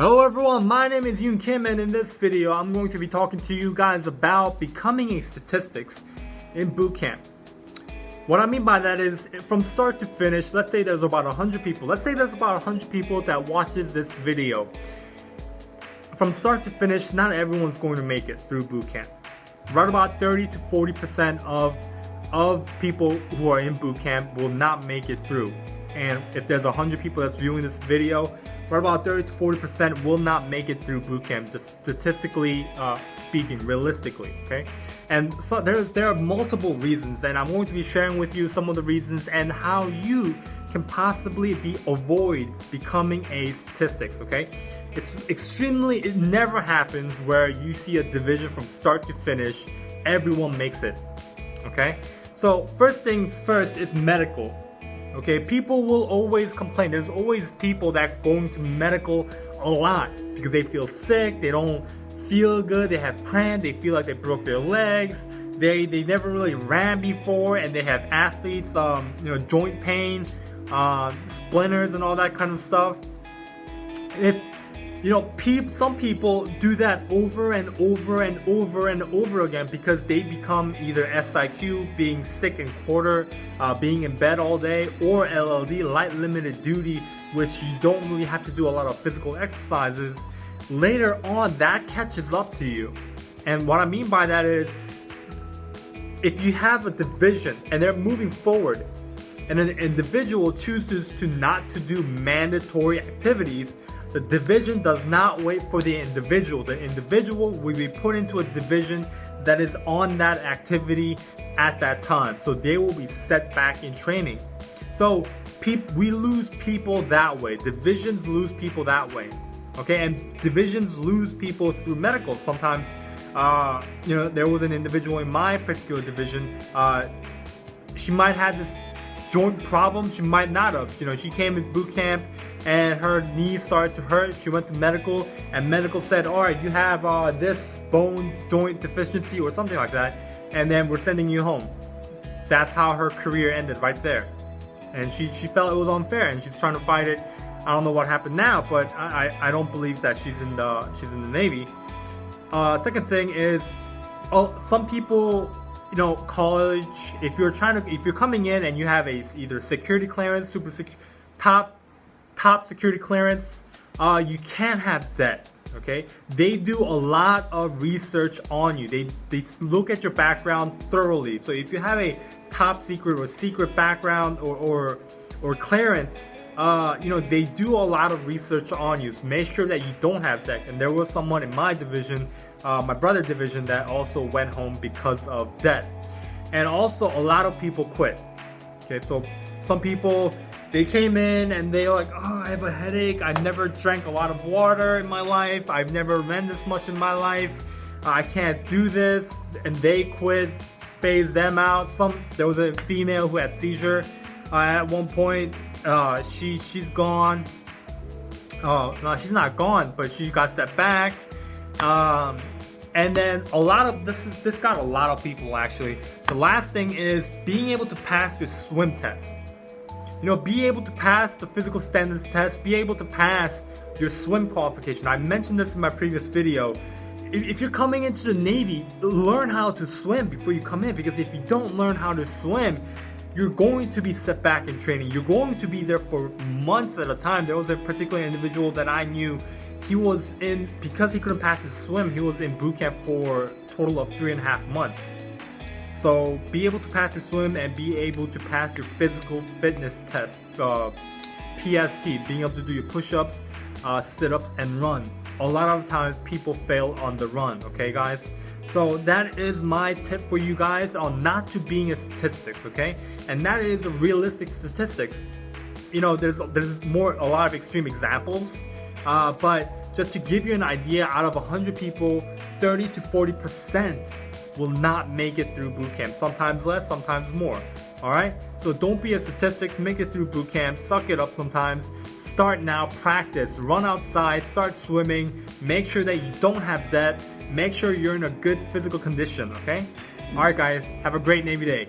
Hello everyone, my name is Yoon Kim, and in this video I'm going to be talking to you guys about becoming a statistics in boot camp. What I mean by that is from start to finish, let's say there's about 100 people. Let's say there's about 100 people that watches this video. From start to finish, not everyone's going to make it through boot camp. Right about 30 to 40% of people who are in boot camp will not make it through. And if there's 100 people that's viewing this video, right about 30 to 40% will not make it through boot camp, just statistically speaking, realistically, okay? And so there are multiple reasons, and I'm going to be sharing with you some of the reasons and how you can possibly avoid becoming a statistics, okay? It never happens where you see a division from start to finish, everyone makes it, okay? So first things first is medical. Okay, people will always complain. There's always people that go into medical a lot because they feel sick, they don't feel good, they have cramp, they feel like they broke their legs, they never really ran before, and they have athletes, joint pain, splinters and all that kind of stuff. Some people do that over and over and over and over again because they become either SIQ, being sick and quarter, being in bed all day, or LLD, light limited duty, which you don't really have to do a lot of physical exercises. Later on, that catches up to you. And what I mean by that is, if you have a division and they're moving forward, and an individual chooses to not to do mandatory activities, the division does not wait for the individual. The individual will be put into a division that is on that activity at that time. So they will be set back in training. So we lose people that way. Divisions lose people that way. Okay, and divisions lose people through medical. Sometimes, there was an individual in my particular division. She might have this joint problem, she might not have. She came in boot camp and her knees started to hurt. She went to medical, and medical said, all right, you have this bone joint deficiency or something like that, and then we're sending you home. That's how her career ended right there. And she felt it was unfair, and she's trying to fight it. I don't know what happened now, but I don't believe that she's in the Navy. Second thing is, some people, college, if you're coming in and you have either security clearance, top security clearance, you can't have debt. Okay, they do a lot of research on you. They look at your background thoroughly. So if you have a top secret or secret background or clearance, they do a lot of research on you. So make sure that you don't have debt. And there was someone in my division, my brother division, that also went home because of debt. And also a lot of people quit. Okay, so some people, they came in and they were like, oh, I have a headache, I've never drank a lot of water in my life, I've never ran this much in my life, I can't do this, and they quit, phased them out. There was a female who had seizure at one point. She's gone. Oh no, she's not gone, but she got set back. And then this got a lot of people actually. The last thing is being able to pass your swim test. Be able to pass the physical standards test, be able to pass your swim qualification. I mentioned this in my previous video. If you're coming into the Navy, learn how to swim before you come in, because if you don't learn how to swim, you're going to be set back in training. You're going to be there for months at a time. There was a particular individual that I knew. Because he couldn't pass his swim, he was in boot camp for a total of 3.5 months. So be able to pass your swim and be able to pass your physical fitness test, PST, being able to do your push-ups, sit-ups, and run. A lot of times people fail on the run, okay guys? So that is my tip for you guys on not to being a statistics, okay? And that is a realistic statistics. There's a lot of extreme examples, but just to give you an idea, out of 100 people, 30 to 40% will not make it through boot camp. Sometimes less, sometimes more. All right, so don't be a statistics, make it through boot camp, suck it up sometimes. Start now, practice, run outside, start swimming, make sure that you don't have debt, make sure you're in a good physical condition, okay? All right guys, have a great Navy day.